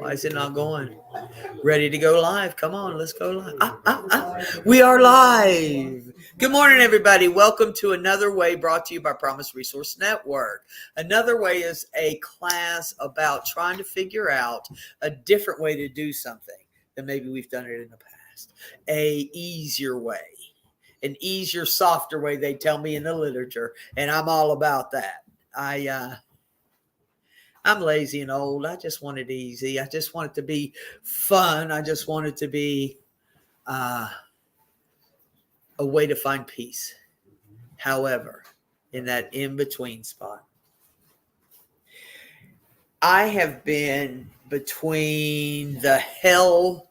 Why is it not going? Ready to go live. Come on, let's go live. We are live. Good morning, everybody. Welcome to Another Way, brought to you by Promise Resource Network. Another Way is a class about trying to figure out a different way to do something than maybe we've done it in the past. A easier way. An easier, softer way, they tell me in the literature, and I'm all about that. I'm lazy and old. I just want it easy. I just want it to be fun. I just want it to be a way to find peace. However, in that in-between spot, I have been between the hell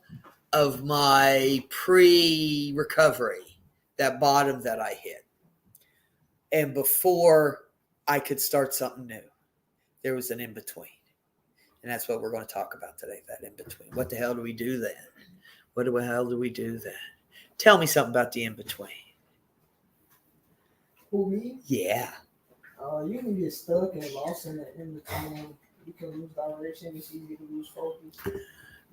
of my pre-recovery, that bottom that I hit, and before I could start something new. There was an in-between. And that's what we're going to talk about today, that in-between. What the hell do we do then? What the hell do we do then? Tell me something about the in-between. Who, me? Yeah. You can get stuck and lost in the in-between. You can lose direction. It's easy to lose focus.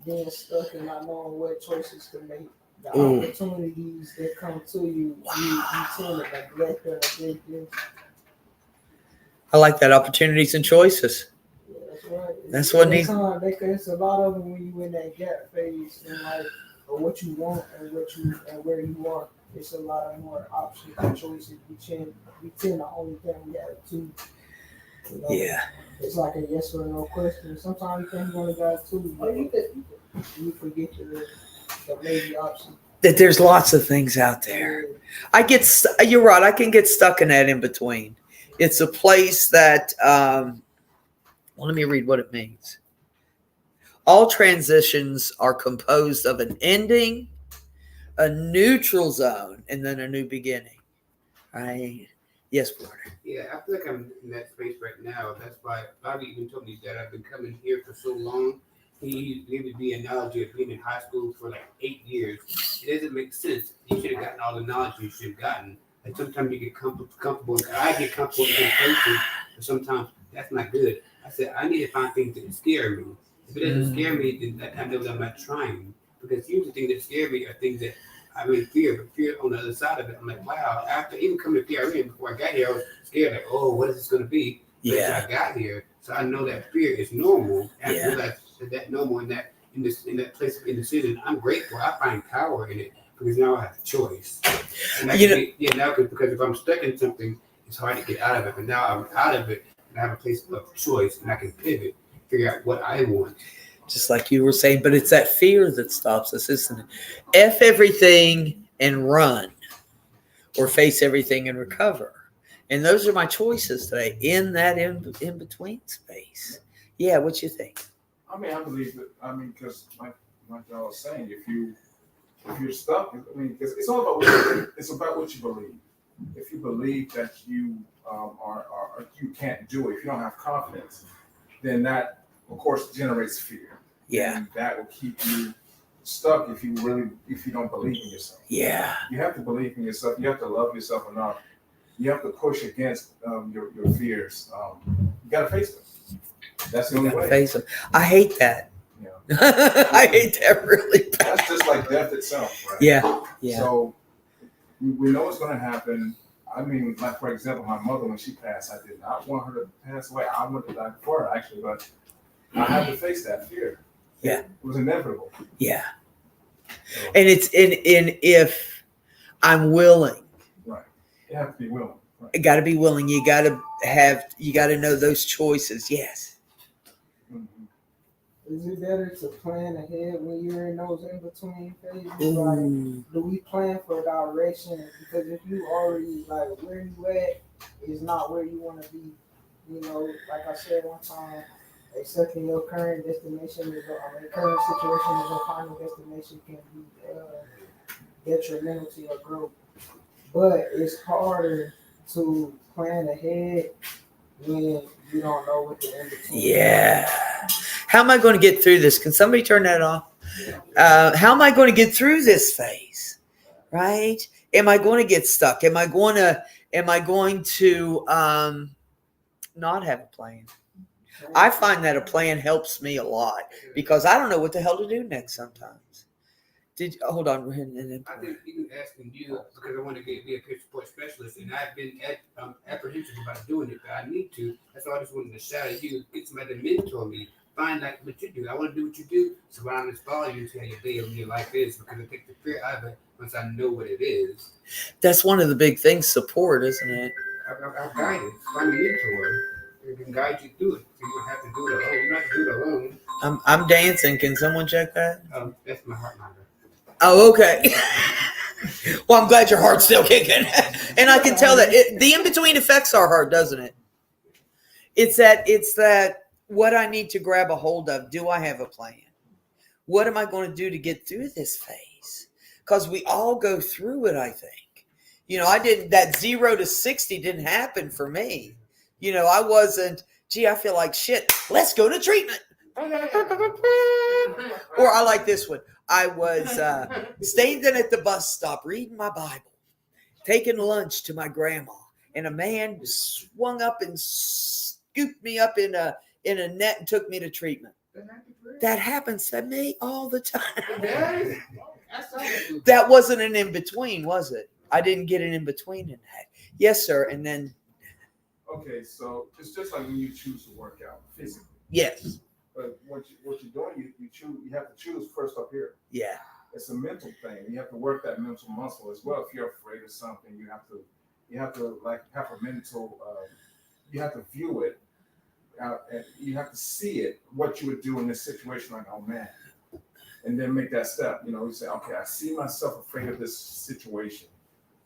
Being stuck and not knowing what choices to make. The opportunities that come to you, you tend to neglect them a big deal. I like that. Opportunities and choices. Yeah, that's right. That's what needs. It's a lot of them when you in that gap phase and like what you want and where you are. It's a lot of more options and choices. We tend the only thing we have to. You know? Yeah. It's like a yes or no question. Sometimes you think you only got two, but you forget the maybe option. That there's lots of things out there. You're right. I can get stuck in that in between. It's a place that, let me read what it means. All transitions are composed of an ending, a neutral zone, and then a new beginning. Right? Yes, Porter. Yeah, I feel like I'm in that space right now. That's why Bobby even told me that I've been coming here for so long. He gave me the analogy of being in high school for like 8 years. It doesn't make sense. You should have gotten all the knowledge you should have gotten. Like sometimes you get comfortable. I get comfortable in places, but sometimes that's not good. I said I need to find things that scare me. If it doesn't scare me, then I know that I'm not trying. Because usually things that scare me are things that I really fear. But fear on the other side of it, I'm like, wow. After even coming to PRN before I got here, I was scared. Like, oh, what is this going to be? But Yeah. I got here, so I know that fear is normal. And Yeah. I realize that normal in that place of indecision. I'm grateful. I find power in it because now I have a choice. And because if I'm stuck in something, it's hard to get out of it. But now I'm out of it and I have a place of choice and I can pivot, figure out what I want. Just like you were saying, but it's that fear that stops us, isn't it? F everything and run, or face everything and recover. And those are my choices today in that in between space. Yeah, what you think? I mean, I believe that. I mean, because like I was saying, if you're stuck, I mean, because it's all about it's about what you believe. If you believe that you you can't do it, if you don't have confidence, then that of course generates fear. Yeah. And that will keep you stuck if you don't believe in yourself. Yeah. You have to believe in yourself. You have to love yourself enough. You have to push against your fears. You got to face them. That's the only way. Face them. I hate that. Yeah. I hate that really bad. That's just like death itself, right? Yeah. Yeah. So we know what's going to happen. I mean, like for example, my mother, when she passed, I did not want her to pass away. I wanted to die before her, actually, but I had to face that fear. Yeah. It was inevitable. Yeah. So, And it's in if I'm willing. right. You have to be willing. Right. You got to be willing. You got to know those choices. Yes. Mm-hmm. Is it better to plan ahead when you're in those in-between phases? Ooh. Like, do we plan for direction? Because if you already, like, where you at is not where you want to be. You know, like I said one time, accepting your current destination current situation as your final destination can be detrimental to your growth. But it's harder to plan ahead when you don't know what the in-between is. Yeah. How am I going to get through this? Can somebody turn that off? How am I going to get through this phase? Right? Am I going to get stuck? Am I going to not have a plan? I find that a plan helps me a lot because I don't know what the hell to do next sometimes. Hold on, and then I think even asking you because I want to be a peer support specialist, and I've been apprehensive about doing it, but I need to. That's why I just wanted to shout at you, get somebody to mentor me, find out what you do. I want to do what you do, so when I'm inspiring you to how your day of your life is, because it takes the fear out of it once I know what it is. that's one of the big things, support, isn't it? I'll guide you, find a mentor. Who can guide you through it, so you don't have to do it alone. You don't have to do it alone. I'm dancing. Can someone check that? That's my heart monitor. Oh, okay. Well, I'm glad your heart's still kicking. And I can tell that the in-between affects our heart, doesn't it? It's that what I need to grab a hold of. Do I have a plan? What am I going to do to get through this phase? Because we all go through it, I think. That 0 to 60 didn't happen for me. I wasn't, I feel like shit. Let's go to treatment. Or I like this one. I was standing at the bus stop reading my Bible, taking lunch to my grandma, and a man swung up and scooped me up in a net and took me to treatment. That happens to me all the time. That wasn't an in-between, was it? I didn't get an in-between in that. Yes, sir. And then. Okay, so it's just like when you choose to work out physically. Yes. But what you're doing, you have to choose first up here. Yeah. It's a mental thing. You have to work that mental muscle as well. If you're afraid of something, you have to like have a mental. You have to view it. And you have to see it. What you would do in this situation, like, oh man, and then make that step. You say, okay, I see myself afraid of this situation,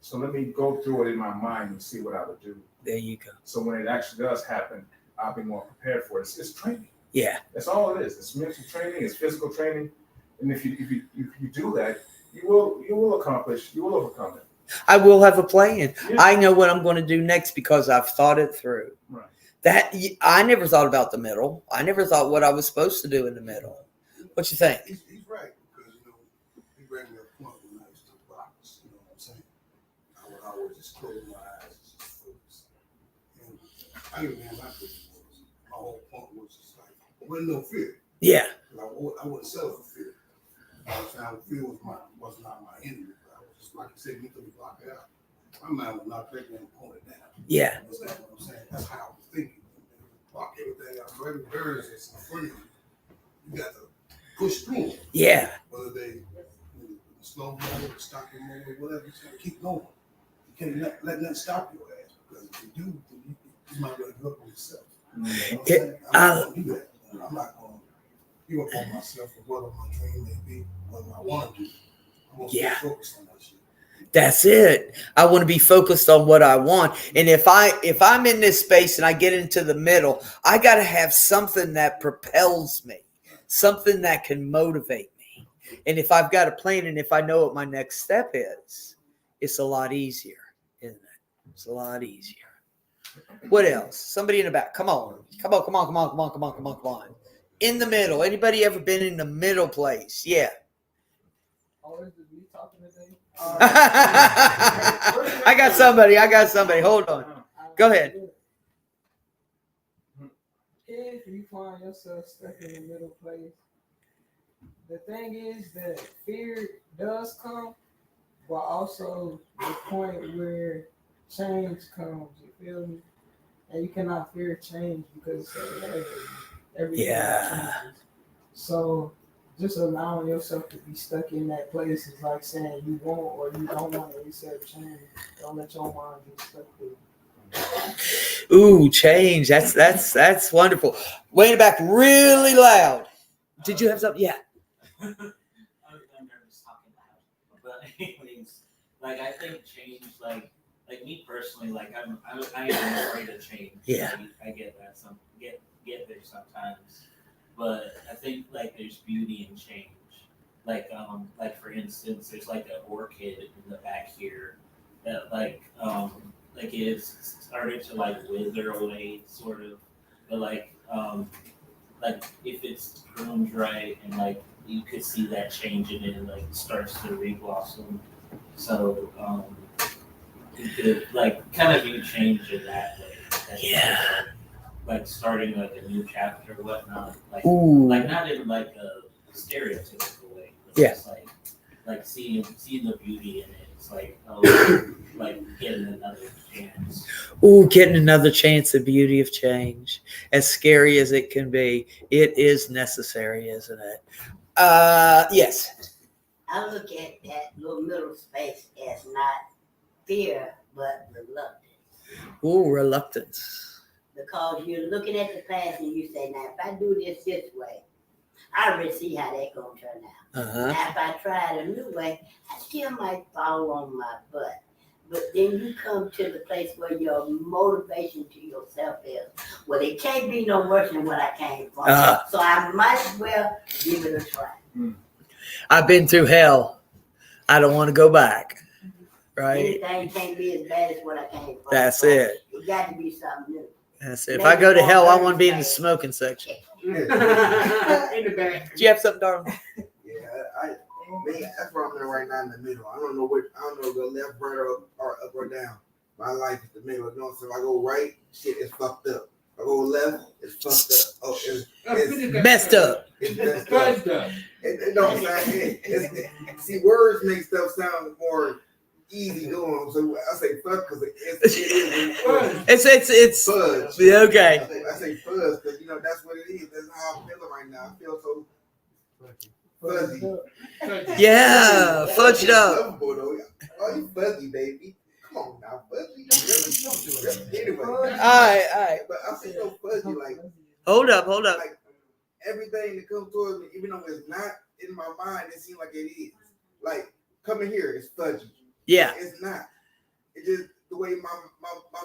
so let me go through it in my mind and see what I would do. There you go. So when it actually does happen, I'll be more prepared for it. It's training. Yeah. That's all it is. It's mental training. It's physical training. And if you do that, you will accomplish. You will overcome it. I will have a plan. Yeah. I know what I'm going to do next because I've thought it through. Right. That I never thought about the middle. I never thought what I was supposed to do in the middle. What you think? He's right because he brought me a point when I used to box. You know what I'm saying? I would just close my eyes and just focus. And I didn't have my vision was. My whole point was just like there wasn't no fear. Yeah. I wouldn't settle for fear. Fear was not my enemy. But I was just like you said, mentally block it out. My mind would not take me and pull it down. Yeah. That's what I'm saying. That's how I was thinking. Block everything out. So every bird that's in front of you, you got to push through them. Yeah. Whether they slow motor, stop your motor, whatever, you gotta keep going. You can't let nothing stop your ass because if you do, then you might really give up on yourself. You know what I'm saying? I'm not gonna do that. I'm not gonna give up on myself for whatever my dream may be, whatever I want to do. I'm gonna stay focused on that shit. That's it. I want to be focused on what I want. And if I'm in this space and I get into the middle, I got to have something that propels me, something that can motivate me. And if I've got a plan and if I know what my next step is, it's a lot easier, isn't it? It's a lot easier. What else? Somebody in the back. Come on. In the middle. Anybody ever been in the middle place? Yeah. Oh, is it me talking today? I got somebody. Hold on. Go ahead. If you find yourself stuck in the middle place, the thing is that fear does come, but also the point where change comes. You feel me? And you cannot fear change because everything changes. So just allowing yourself to be stuck in that place is like saying you won't or you don't want to accept change. Don't let your mind get stuck there. Ooh, change. That's wonderful. Way back really loud. Did you have something? Yeah. I'm nervous talking loud. But anyways, like I think change, like me personally, like I am afraid of change. Yeah. I get that get there sometimes. But I think like there's beauty in change. Like for instance, there's like an orchid in the back here that like it's started to like wither away sort of. But like if it's pruned right and like you could see that change in it, like it starts to re-blossom. So you could like kind of view change in that way. Yeah. like starting like a new chapter or whatnot. Like Ooh. like not in like a stereotypical way, but Yeah. just like seeing the beauty in it. It's like, oh, like getting another chance. Ooh, getting another chance, the beauty of change. As scary as it can be, it is necessary, isn't it? Yes. I look at that little middle space as not fear, but reluctance. Ooh, reluctance. Because you're looking at the past and you say, now, if I do this way, I already see how that's going to turn out. Uh-huh. Now, if I try it a new way, I still might fall on my butt. But then you come to the place where your motivation to yourself is, well, it can't be no worse than what I came from. So I might as well give it a try. I've been through hell. I don't want to go back. Right? Anything can't be as bad as what I came from. That's So it. It got to be something new. That's it. If I go to hell, I want to be in the smoking section. In the back. Do you have something, darling? Yeah, me, that's where I'm in right now in the middle. I don't know go left, right, or up or down. My life is the middle. You know, so if I go right, shit is fucked up. If I go left, it's fucked up. Oh, it's Messed up. It's messed up. It don't sound. See, words make stuff sound more easy going. So I say fuck because it is fudge. It's Fudge. okay. I say fuzz because that's what it is. That's how I'm feeling right now. I feel so fuzzy. Yeah, fudged up. Lovable, though. Oh, you fuzzy, baby. Come on now, fuzzy. Anyway. All right. But I feel so fuzzy, like Hold up. like everything that comes towards me, even though it's not in my mind, it seems like it is. Like coming here, it's fudgy. Yeah. It's not. It's just the way my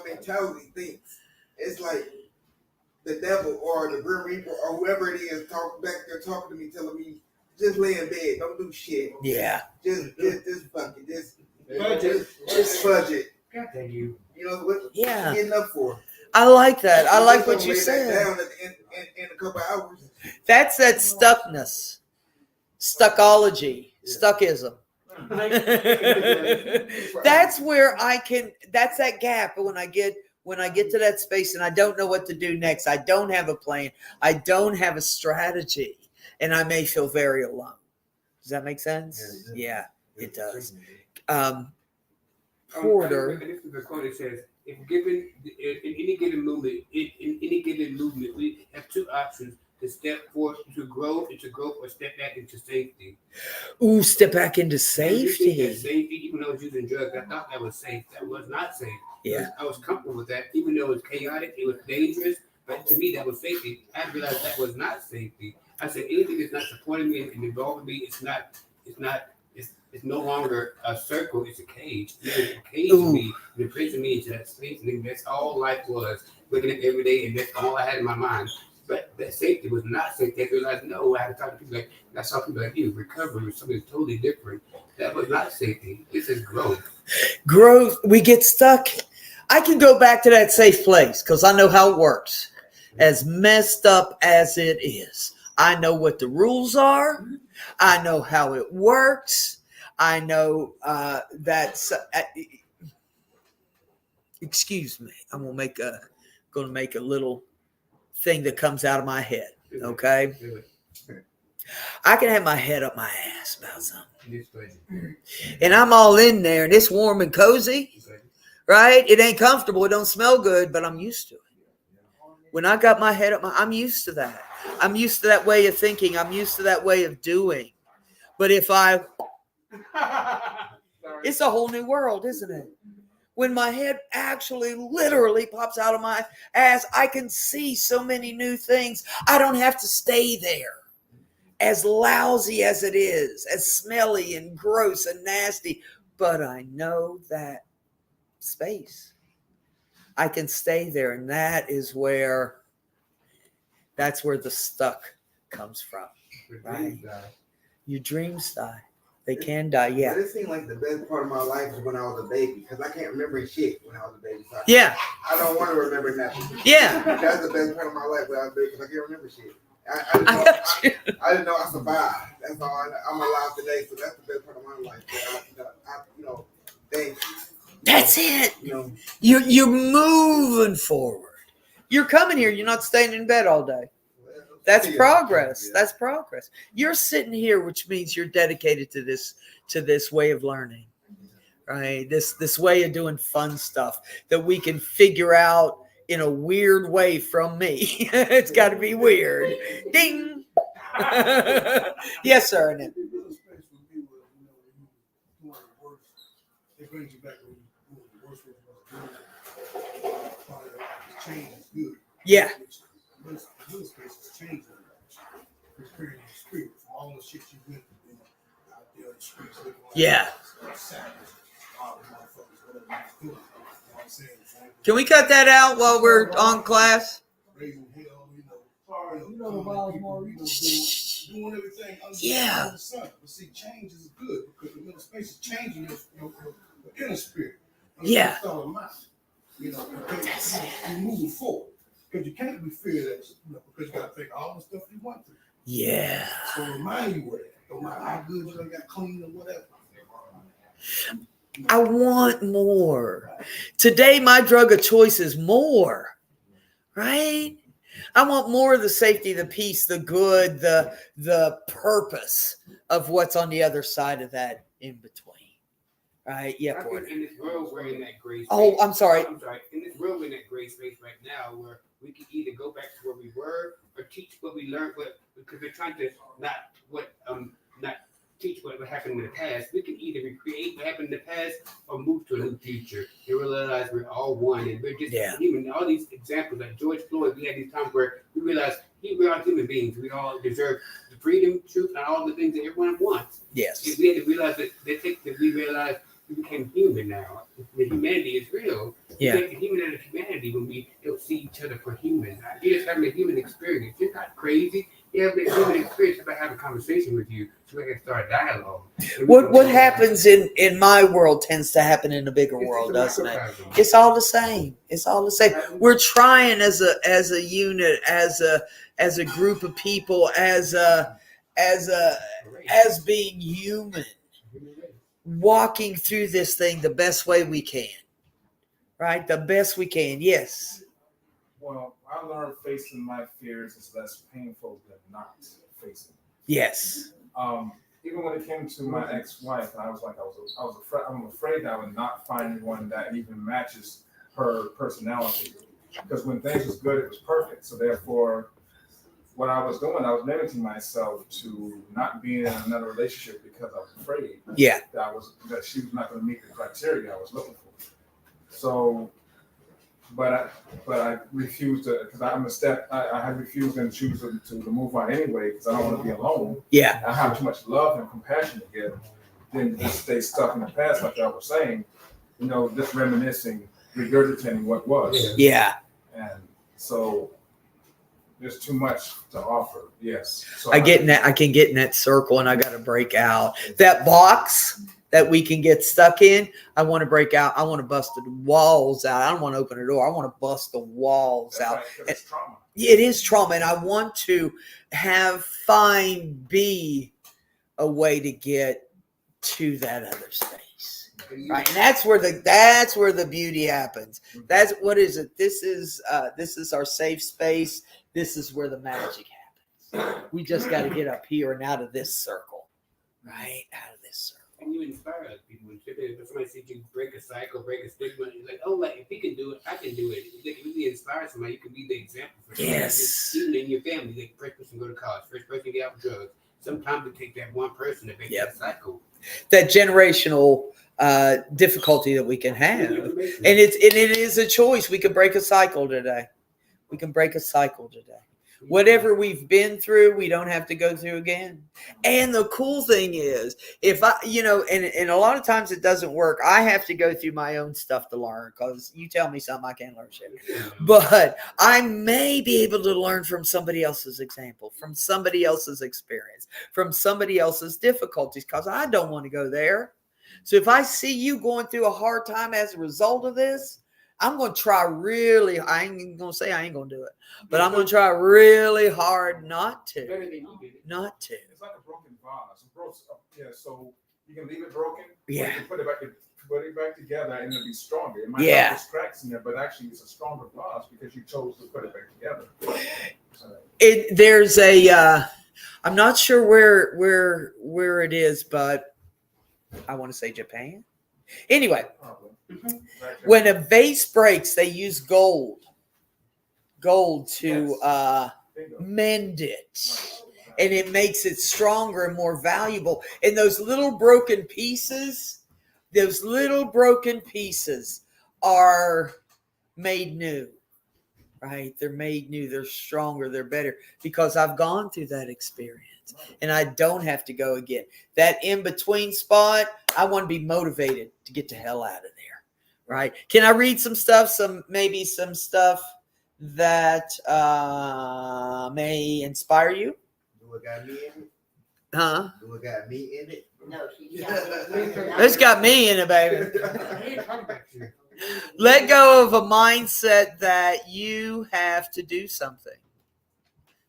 mentality thinks. It's like the devil or the Grim Reaper or whoever it is talking back there talking to me, telling me, just lay in bed, don't do shit. Yeah. Just fuck it. Just fudge it. God dang you. You know what? Yeah. Getting up for. I like that. I like Just what you lay back said. down in a couple hours. That's that stuckness. Stuckology. Stuckism. That's where that's that gap when I get to that space and I don't know what to do next. I don't have a plan. I don't have a strategy. And I may feel very alone. Does that make sense? Yeah, it does. Porter. This is the quote that says, if given in any given movement, we have two options: to step forward to growth, or step back into safety. Ooh, step back into And you think safety. that safety, even though I was using drugs, I thought that was safe. That was not safe. Yeah. I was comfortable with that, even though it was chaotic, it was dangerous. But to me, that was safety. I realized that was not safety. I said anything that's not supporting me and involving me, it's no longer a circle, it's a cage. It caged me and imprisoned me into that space. And that's all life was. Looking at every day, and that's all I had in my mind. But that safety was not safety. I realized, no, I had to talk to people I saw people like you, recovery was something totally different. That was not safety. This is growth. Growth. We get stuck. I can go back to that safe place because I know how it works. As messed up as it is, I know what the rules are. I know how it works. I know that's. Excuse me. I'm gonna make a little thing that comes out of my head. Okay. I can have my head up my ass about something, and I'm all in there, and it's warm and cozy, right? It ain't comfortable. It don't smell good, but I'm used to it. When I got my head up, I'm used to that. I'm used to that way of thinking. I'm used to that way of doing. But if it's a whole new world, isn't it? When my head actually literally pops out of my ass, I can see so many new things. I don't have to stay there. As lousy as it is, as smelly and gross and nasty, but I know that space. I can stay there, and that's where the stuck comes from. Right? Your dreams die. They can die, yeah. But it seemed like the best part of my life was when I was a baby, because I can't remember shit when I was a baby. So Yeah. I don't want to remember nothing. Yeah. That's the best part of my life when I was a baby, because I can't remember shit. I didn't know I survived. That's all. I'm alive today, so that's the best part of my life. Thanks. That's it. You know, You're moving forward. You're coming here. You're not staying in bed all day. That's progress. That's progress. You're sitting here, which means you're dedicated to this way of learning, right? This way of doing fun stuff that we can figure out in a weird way from me. It's got to be weird. Ding. Yes, sir. Annette. It brings you back when you were the worst was change is good. Yeah. This space is changing. Preparing your spirit from all the shit you've been through out there in the streets. Yeah. Savage, all the motherfuckers, whatever you're doing. You know what I'm saying? Can we cut that out while we're on class? Raising hell, You know the Miles Morris. doing everything under Yeah. the sun. But see, change is good because the middle space is changing your inner spirit. Yeah. It's all mind. Because you're moving forward. Because you can't be feared because you got to think all the stuff you went through. Yeah. So remind you what it is. No matter how good you done got clean or whatever. I want more. Today, my drug of choice is more, right? I want more of the safety, the peace, the good, the purpose of what's on the other side of that in between, right? Yeah, I think Porter. in this world we're in that gray space. Oh, I'm sorry. In this world we're in that gray space right now where we can either go back to where we were or teach what we learned, because we're trying to not teach what happened in the past. We can either recreate what happened in the past or move to a new future. And realize we're all one, and we're just even all these examples like George Floyd. We had these times where we realized we are human beings. We all deserve the freedom, truth, and all the things that everyone wants. Yes. And we had to realize that we realized we became human now. The humanity is real. Yeah. We take the human out of humanity when we don't see each other for human. You're just having a human experience. You're not crazy. You're having a human experience about having a conversation with you so we can start a dialogue. What happens in my world tends to happen in the bigger world, doesn't it? It's all the same. It's all the same. We're trying as a unit, as a group of people, as being human, walking through this thing the best way we can. Right? The best we can. Yes. Well, I learned facing my fears is less painful than not facing. Yes. Even when it came to my ex-wife, I was afraid. I'm afraid I would not find one that even matches her personality. Because when things was good, it was perfect. So therefore, what I was doing, I was limiting myself to not being in another relationship because I was afraid. Yeah. That she was not going to meet the criteria I was looking for. So, but I refused to, because I had refused and choose to move on anyway because I don't want to be alone. Yeah. I have too much love and compassion to give. Then just stay stuck in the past, like I was saying. Just reminiscing, regurgitating what was. Yeah. And so there's too much to offer. Yes. So I can get in that circle, and I got to break out that box that we can get stuck in. I want to break out. I want to bust the walls out. I don't want to open the door. I want to bust the walls out. Right, it's trauma. It is trauma, and I want to be a way to get to that other space. Right, and that's where the beauty happens. That's what is it? This is our safe space. This is where the magic happens. We just got to get up here and out of this circle, right? Out of this circle. And you inspire other people. If somebody sees you break a cycle, break a stigma, you're like, oh, if he can do it, I can do it. If you really inspire somebody, you can be the example for somebody. Yes. Even in your family, like first person go to college, first person get out of drugs. Sometimes it takes that one person to break that cycle. That generational difficulty that we can have, and it is a choice. We can break a cycle today. Whatever we've been through, we don't have to go through again. And the cool thing is, if I, and a lot of times it doesn't work. I have to go through my own stuff to learn, because you tell me something, I can't learn shit. But I may be able to learn from somebody else's example, from somebody else's experience, from somebody else's difficulties, because I don't want to go there. So if I see you going through a hard time as a result of this, I'm going to try really, I ain't going to say I ain't going to do it, but I'm going to try really hard not to. Better than you did it. Not to. It's like a broken vase. So you can leave it broken. Yeah. Or you can put it back, put it back together and it'll be stronger. It might Yeah. have those cracks in there, but actually it's a stronger glass because you chose to put it back together. There's a I'm not sure where it is, but I want to say Japan. Anyway, Probably. when a vase breaks, they use gold to Bingo. mend it, Right. and it makes it stronger and more valuable. And those little broken pieces are made new. Right? They're made new. They're stronger. They're better because I've gone through that experience and I don't have to go again. That in between spot, I want to be motivated to get the hell out of there. Right? Can I read some stuff? Some stuff that may inspire you? Do it got me in it? Huh? Do it got me in it? No, she It's got me in it, baby. Talk about you. Let go of a mindset that you have to do something.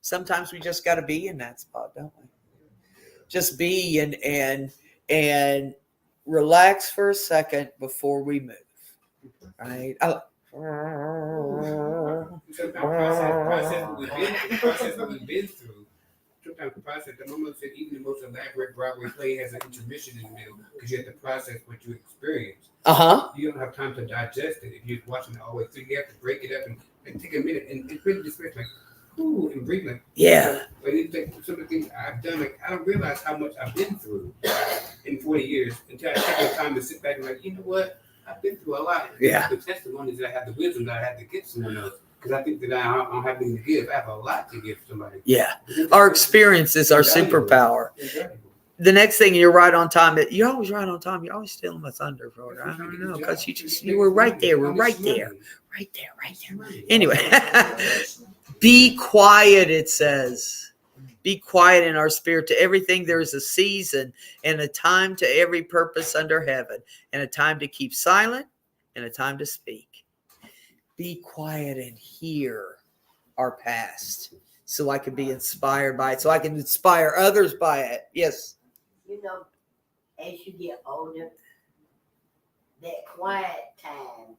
Sometimes we just got to be in that spot, don't we? Just be and relax for a second before we move. Right? Sometimes process what we've been through. Sometimes the process, the moment said even the most elaborate Broadway play has an intermission in the middle because you have to process what you experience. Uh-huh. You don't have time to digest it if you're watching it all the way through. You have to break it up and take a minute and really just like, ooh, and breathe like. Yeah. But it's like some of the things I've done, like I don't realize how much I've been through in 40 years until I take the time to sit back and like, you know what? I've been through a lot. Yeah. The testimony is that I have the wisdom that I have to give someone else. Because I think that I don't have anything to give. I have a lot to give somebody. Yeah. Our experience is our superpower. The next thing, you're right on time. You're always right on time. You're always stealing my thunder, Florida. I don't know, because you were right there. We're right there. Right there. Anyway, be quiet, it says. Be quiet in our spirit. To everything there is a season and a time to every purpose under heaven, and a time to keep silent and a time to speak. Be quiet and hear our past so I can be inspired by it, so I can inspire others by it. Yes. You know, as you get older, that quiet time,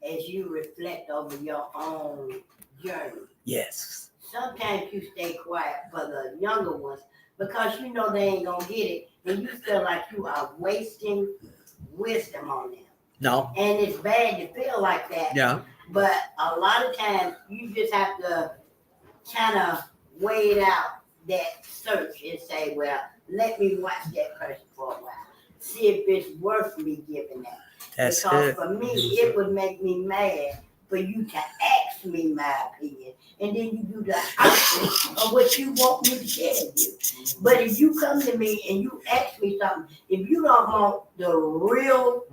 as you reflect over your own journey, Yes. sometimes you stay quiet for the younger ones because you know they ain't gonna get it, and you feel like you are wasting wisdom on them. No. And it's bad to feel like that. Yeah. But a lot of times you just have to kind of wait out that search and say, well, let me watch that person for a while. See if it's worth me giving that. That's because good. for me, it would make me mad for you to ask me my opinion. And then you do the opposite of what you want me to tell you. But if you come to me and you ask me something, if you don't want the real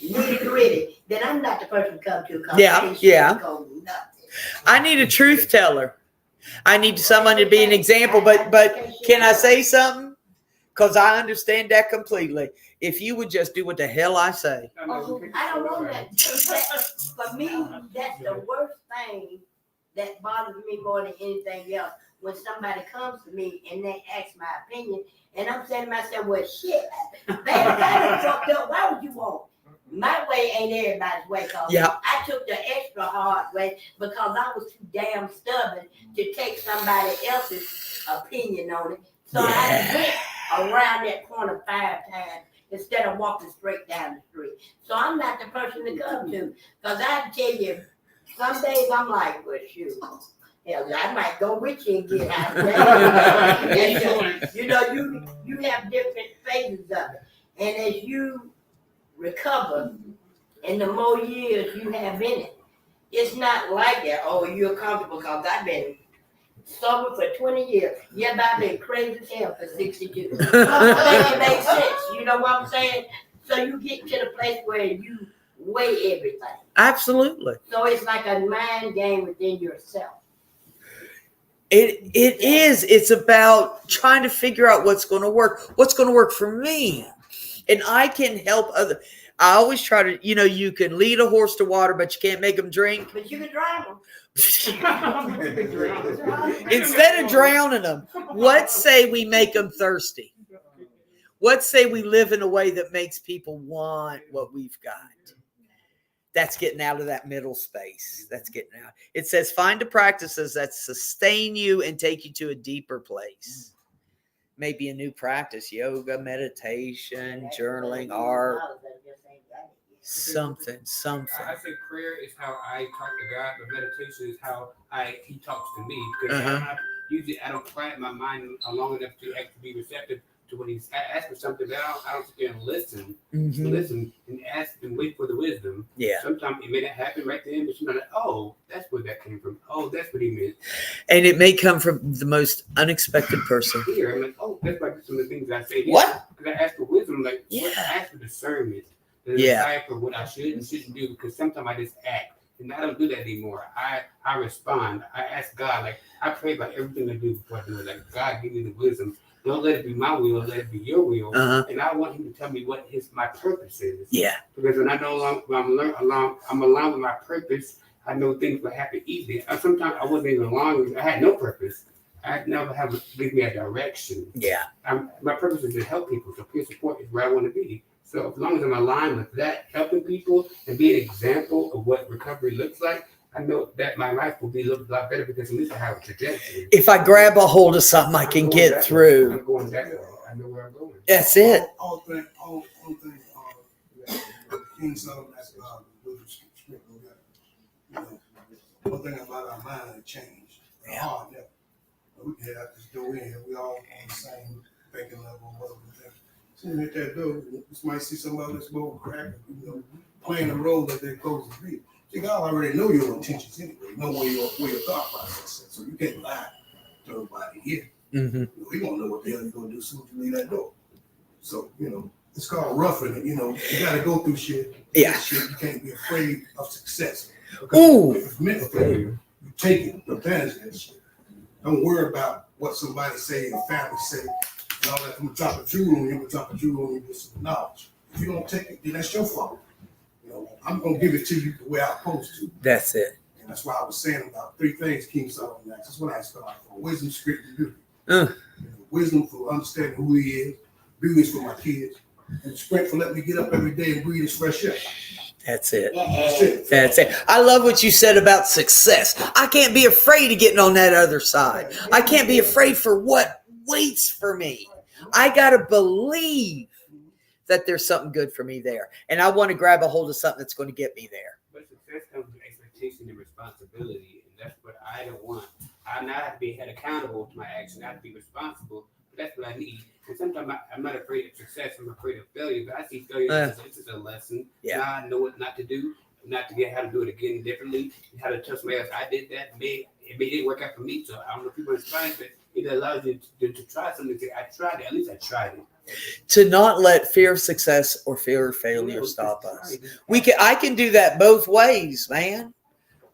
nitty gritty, then I'm not the person to come to. Yeah. I need a truth teller. I need someone to be an example. But can I say something? Because I understand that completely. If you would just do what the hell I say. I don't want that. For me, that's the worst thing that bothers me more than anything else. When somebody comes to me and they ask my opinion, and I'm saying to myself, well, shit, that's fucked up. Why would you want? My way ain't everybody's way. Cause I took the extra hard way because I was too damn stubborn to take somebody else's opinion on it. So I went around that corner 5 times instead of walking straight down the street. So I'm not the person to come to. Because I tell you, some days I'm like, well, shoot. Hell, I might go with you and get out there. You know, you have different phases of it. And as you recover, and the more years you have in it, it's not like that, oh, you're comfortable because I've been sober for 20 years. Yeah, but I've been crazy as hell for 62. It makes sense. You know what I'm saying? So you get to the place where you weigh everything. Absolutely. So it's like a mind game within yourself. It is. It's about trying to figure out what's going to work. What's going to work for me. And I can help other. I always try to, you can lead a horse to water, but you can't make them drink. But you can drive them. Instead of drowning them, let's say we make them thirsty. Let's say we live in a way that makes people want what we've got. That's getting out of that middle space. That's getting out. It says find the practices that sustain you and take you to a deeper place. Maybe a new practice, yoga, meditation, journaling, art, something. I say prayer is how I talk to God, but meditation is how He talks to me. Because usually I don't quiet my mind long enough to actually be receptive to when He's asking something. But I don't sit there and listen, listen and ask and wait for the wisdom. Yeah. Sometimes it may not happen right then, but sometimes, oh, that's where that came from. Oh, that's what He meant. And it may come from the most unexpected person. Here, I'm like, oh, that's like some of the things I say. Here. What? Because I ask for wisdom, like, Yeah. I ask for discernment. And Yeah. decipher what I should and shouldn't do, because sometimes I just act. And I don't do that anymore. I respond. I ask God, like, I pray about everything I do before I do it. Like, God, give me the wisdom. Don't let it be my will, let it be your will. And I want Him to tell me what my purpose is. Yeah. Because when I know I'm aligned with my purpose, I know things will happen easily. Sometimes I wasn't even aligned. I had no purpose. I never give me a direction. Yeah. My purpose is to help people. So peer support is where I want to be. So as long as I'm aligned with that, helping people and be an example of what recovery looks like, I know that my life will be a lot better because at least I have a trajectory. If I grab a hold of something, I can get through. I'm going that way. I know where I'm going. That's it. All thing, King Solomon, that's you know, one thing about our mind has changed. Yeah. Hard, yeah. We can have this door in here. We all on the same thinking level, whatever we think. So you hit that door, you might see somebody that's more crack, you know, playing the role that they're supposed to be. See, God already know your intentions anyway. Know where your thought process is. So you can't lie to everybody here. Mm-hmm. You know, he won't know what the hell you're gonna do as soon as you leave that door. So, you know, it's called roughing it. You know, you gotta go through shit. Yeah. Shit. You can't be afraid of success. Ooh. If it's meant for you, you take it, advantage of that shit. Don't worry about what somebody say, your family say, and all that. I'm gonna drop a jewel on you, I'm gonna drop a jewel on you with some knowledge. If you don't take it, then that's your fault. You know, I'm gonna give it to you the way I'm supposed to. That's it. And that's why I was saying about three things King Solomon asked. That's what I started for. Wisdom, spirit, and beauty. You know, wisdom for understanding who he is, beauty is for my kids, and strength for letting me get up every day and breathe this fresh air. That's it. That's it. That's it. I love what you said about success. I can't be afraid of getting on that other side. I can't be afraid for what waits for me. I got to believe that there's something good for me there. And I want to grab a hold of something that's going to get me there. But success comes with expectation and responsibility. And that's what I don't want. I not have to be held accountable to my action. I have to be responsible. But that's what I need. And sometimes I'm not afraid of success. I'm afraid of failure. But I see failure as this is a lesson. Yeah. Now I know what not to do. Not to get how to do it again differently. How to tell somebody else I did that. It didn't work out for me. So I don't know if people inspired, but it allows you to try something. Say, I tried it. At least I tried it. To not let fear of success or fear of failure stop us. I can do that both ways, man.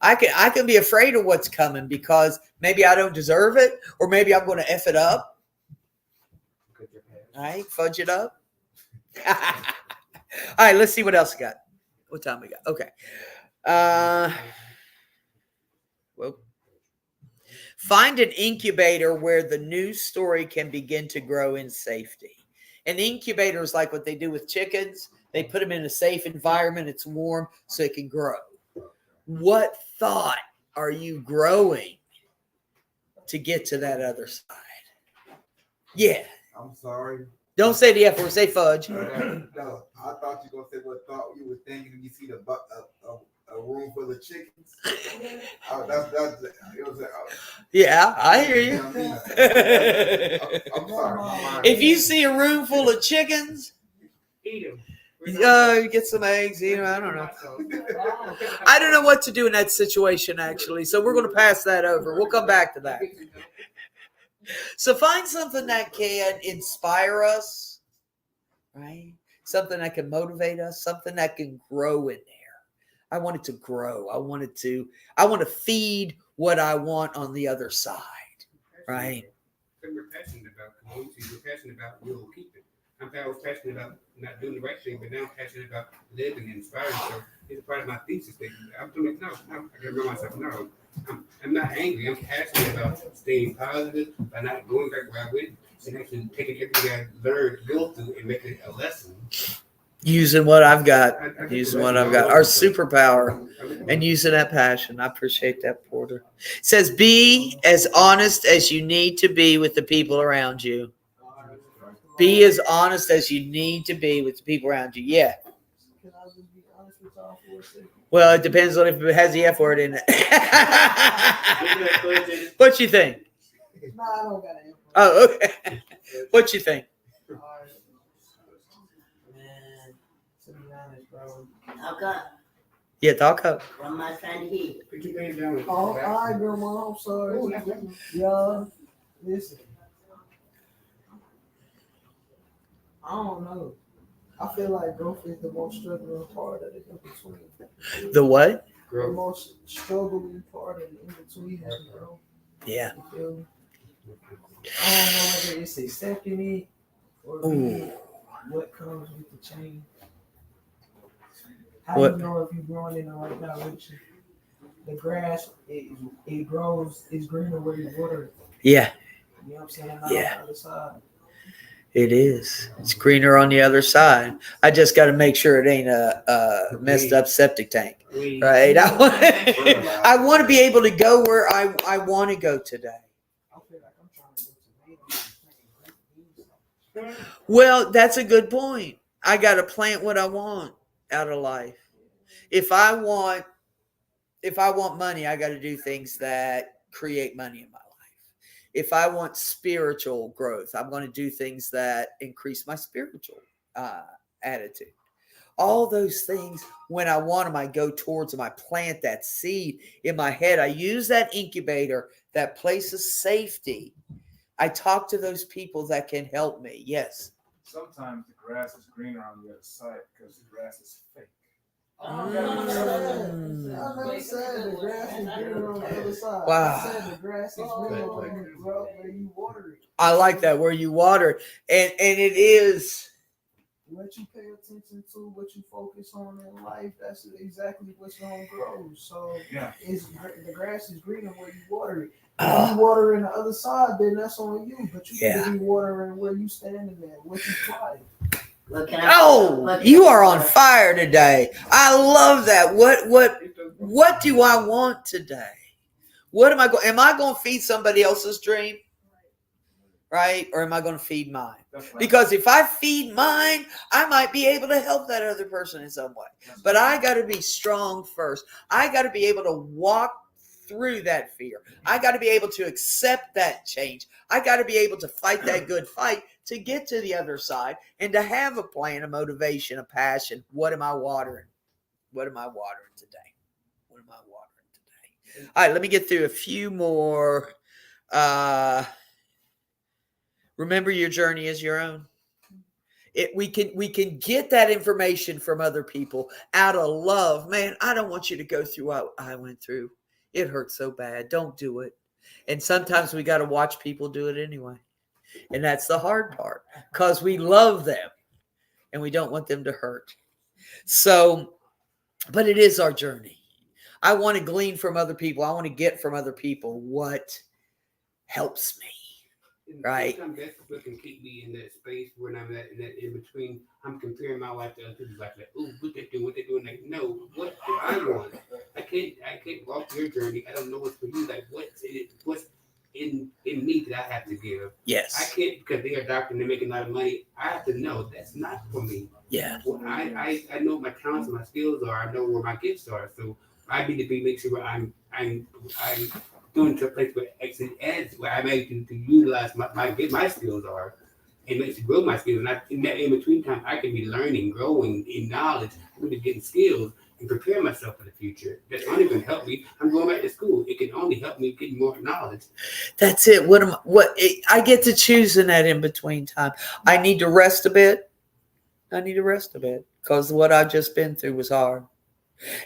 I can be afraid of what's coming because maybe I don't deserve it, or maybe I'm going to F it up. All right, fudge it up. All right, let's see what else we got. What time we got? Okay. Well, find an incubator where the news story can begin to grow in safety. An incubator is like what they do with chickens. They put them in a safe environment. It's warm so it can grow. What thought are you growing to get to that other side? Yeah. I'm sorry. Don't say the F word. Say fudge. No, I thought you were gonna say what thought you were thinking when you see a room full of chickens. Yeah, I hear you. I'm sorry. If you see a room full of chickens, Eat them. get some eggs. I don't know. I don't know what to do in that situation, actually. So we're going to pass that over. We'll come back to that. So find something that can inspire us, right? Something that can motivate us, something that can grow in there. I want it to grow. I want to feed what I want on the other side, right? Because we're passionate about community. We're passionate about we'll keep it. I was passionate about not doing the right thing, but now I'm passionate about living and inspiring. So it's part of my thesis thing. I'm doing it. No, I can remind myself, no. I'm not angry. I'm passionate about staying positive, by not going back where I went. and actually taking everything I learned, go through, and making it a lesson. Using what I've got, I think using the what lesson I've got, all our over. superpower, and using that passion. I appreciate that, Porter. It says, be as honest as you need to be with the people around you. Be as honest as you need to be with the people around you. Yeah. Can I just be honest with y'all for a second? Well, it depends on if it has the F word in it. What you think? Nah, I don't got an info. Oh, okay. What you think? Alright. Man, to be honest, bro. Okay, Yeah, talk up. what am I trying to hear? Put your name down. Oh, alright, Grandma, I'm sorry. Oh, that's right. Yeah, listen. I don't know. I feel like growth is the most struggling part of the in-between. The what? The Growth. most struggling part of the in-between is growth. Yeah. You feel me? I don't know whether it's accepting it or being what comes with the change. How What? do you know if you're growing in the right direction? The grass, it grows, it's greener where you water it. Yeah, You know what I'm saying? Not Yeah. on the other side. it is. It's greener on the other side. I just got to make sure it ain't a messed up septic tank, right? I want to be able to go where I want to go today. I feel like I'm trying to go to tomatoes. Well, that's a good point. I got to plant what I want out of life. If I want money, I got to do things that create money in my life. If I want spiritual growth, I'm going to do things that increase my spiritual attitude. All those things, when I want them, I go towards them. I plant that seed in my head. I use that incubator, that place of safety. I talk to those people that can help me. Yes. Sometimes the grass is greener on the other side because the grass is fake. I never said the grass is greener on the other side. Wow. I said the grass is greener where you water it. I like that, where you water. And it is. What you pay attention to, what you focus on in life, that's exactly what's going to grow. So Yeah. the grass is greener where you water it. If you water in the other side, then that's on you. But you Yeah. can be watering where you standing at, what you planting. What can I? Oh, what can you I- are on fire today. I love that. What do I want today? What am I going? Am I going to feed somebody else's dream? Right? Or am I going to feed mine? That's right. Because if I feed mine, I might be able to help that other person in some way. But I got to be strong first. I got to be able to walk through that fear. I got to be able to accept that change. I got to be able to fight that good fight to get to the other side and to have a plan, a motivation, a passion. What am I watering? What am I watering today? What am I watering today? All right, let me get through a few more. Remember, your journey is your own. We can get that information from other people out of love. Man, I don't want you to go through what I went through. It hurts so bad. Don't do it. And sometimes we got to watch people do it anyway. And that's the hard part because we love them and we don't want them to hurt. So, but it is our journey. I want to glean from other people. I want to get from other people what helps me. Right. Sometimes that's what can keep me in that space when I'm at in that in between. I'm comparing my life to other people's life. Like, ooh, what they doing? Like, no, what do I want? I can't walk your journey. I don't know what's for you. Like, what's in me that I have to give? I Yes. can't because they are a doctor and they're making a lot of money. I have to know that's not for me. Yeah. Well, I know what my talents and my skills are. I know where my gifts are. So I need to make sure I'm doing to a place where actually adds where I'm able to utilize my skills are and makes to grow my skills. And in that in between time, I can be learning, growing in knowledge, really getting skills and prepare myself for the future. That's only going to help me. I'm going back to school. It can only help me get more knowledge. That's it. I get to choose in that in between time. I need to rest a bit. Because what I've just been through was hard.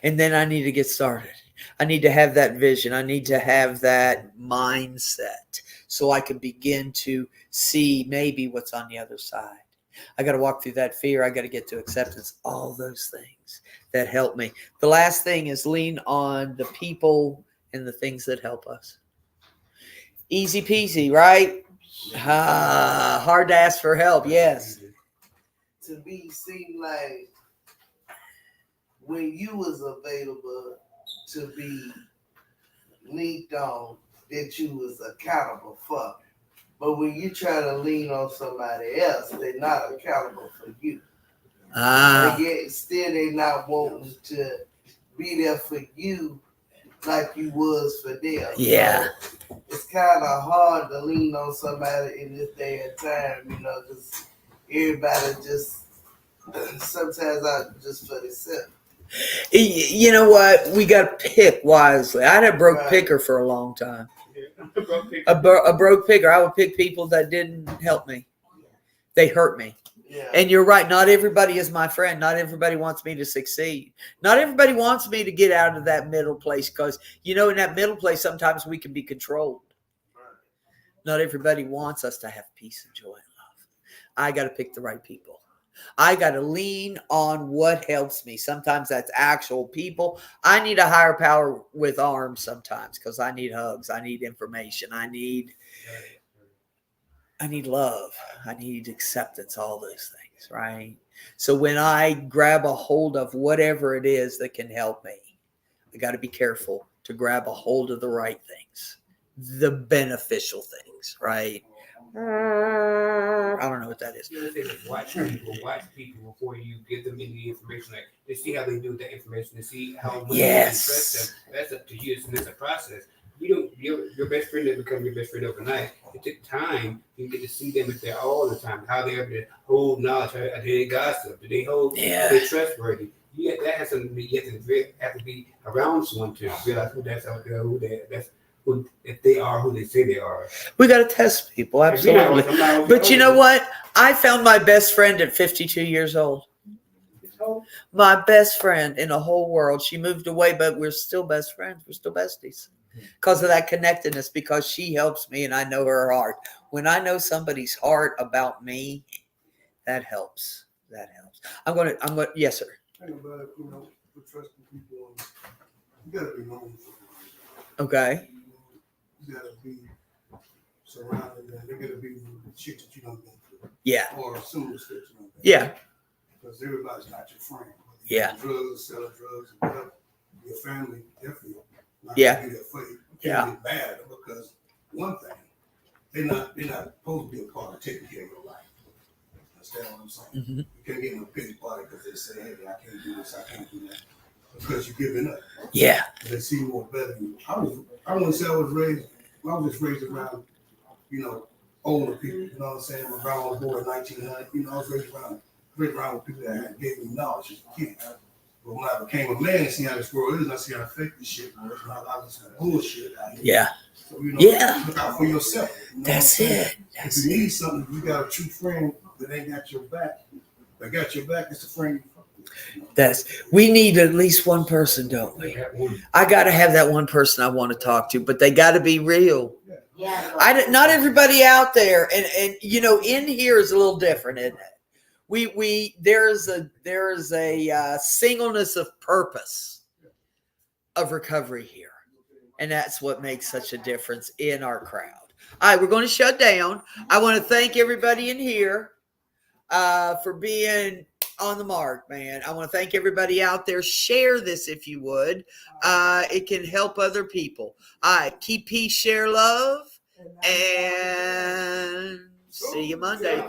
And then I need to get started. I need to have that vision. I need to have that mindset so I can begin to see maybe what's on the other side. I got to walk through that fear. I got to get to acceptance. All those things that help me. The last thing is lean on the people and the things that help us. Easy peasy, right? Hard to ask for help. Yes. To me, seemed like when you was available to be leaned on, that you was accountable for. But when you try to lean on somebody else, they're not accountable for you. And yet still they not wanting to be there for you like you was for them. Yeah. So it's kind of hard to lean on somebody in this day and time, because everybody just, sometimes I just for themselves. You know what? We got to pick wisely. I had a broke Right. picker for a long time. A broke picker. I would pick people that didn't help me. They hurt me. Yeah. And you're right. Not everybody is my friend. Not everybody wants me to succeed. Not everybody wants me to get out of that middle place because, in that middle place, sometimes we can be controlled. Not everybody wants us to have peace and joy and love. I got to pick the right people. I got to lean on what helps me. Sometimes that's actual people. I need a higher power with arms sometimes because I need hugs. I need information. I need love. I need acceptance, all those things, right? So when I grab a hold of whatever it is that can help me, I got to be careful to grab a hold of the right things, the beneficial things, right? I don't know what that is. You know, they say, watch people before you give them any information. Like, to see how they do with that information, to see how much you can trust them. That's up to you. It's a process. Your best friend doesn't become your best friend overnight. It took time. You get to see them if they're all the time. How they're able to hold knowledge. Are they gossip? Do they hold? Yeah. Are they trustworthy? That has something to be. You have to be around someone to realize who that's out there. If they are who they say they are. We got to test people, absolutely. But you know what? I found my best friend at 52 years old. My best friend in the whole world. She moved away, but we're still best friends. We're still besties because of that connectedness, because she helps me and I know her heart. When I know somebody's heart about me, that helps. That helps. I'm going to, yes, sir. Think about it, for trusting people, you gotta be known for it. Okay. You gotta be surrounded, and they're gonna be the shit that you don't go through. Yeah. Or similar shit you don't go through. Yeah. Because everybody's not your friend. Yeah. Drugs, selling drugs, and whatever. Your family definitely not Yeah. gonna be there for you. Yeah. Get bad because one thing, they're not supposed to be a part of taking care of your life. Understand what I'm saying? Mm-hmm. You can't get in a pity party because they say, hey, I can't do this, I can't do that. Because you're giving up. Yeah. They see more better than you. I wouldn't say I was just raised around, older people, you know what I'm saying? Around I was born in 1900, I was raised around with people that gave me knowledge as a kid. But when I became a man and see how this world is, and I see how fake this shit was, and I was some bullshit out here. Yeah. So, Yeah. look out for yourself. That's it. If you need something, you got a true friend that ain't got your back. That got your back, it's a friend you fuck with. We need at least one person, don't we? I got to have that one person I want to talk to, but they got to be real. Yeah. Not everybody out there, and in here is a little different, isn't it? There is a singleness of purpose of recovery here, and that's what makes such a difference in our crowd. All right, we're going to shut down. I want to thank everybody in here for being on the mark, man. I want to thank everybody out there. Share this if you would. It can help other people. All right, keep peace, share love, and see you Monday.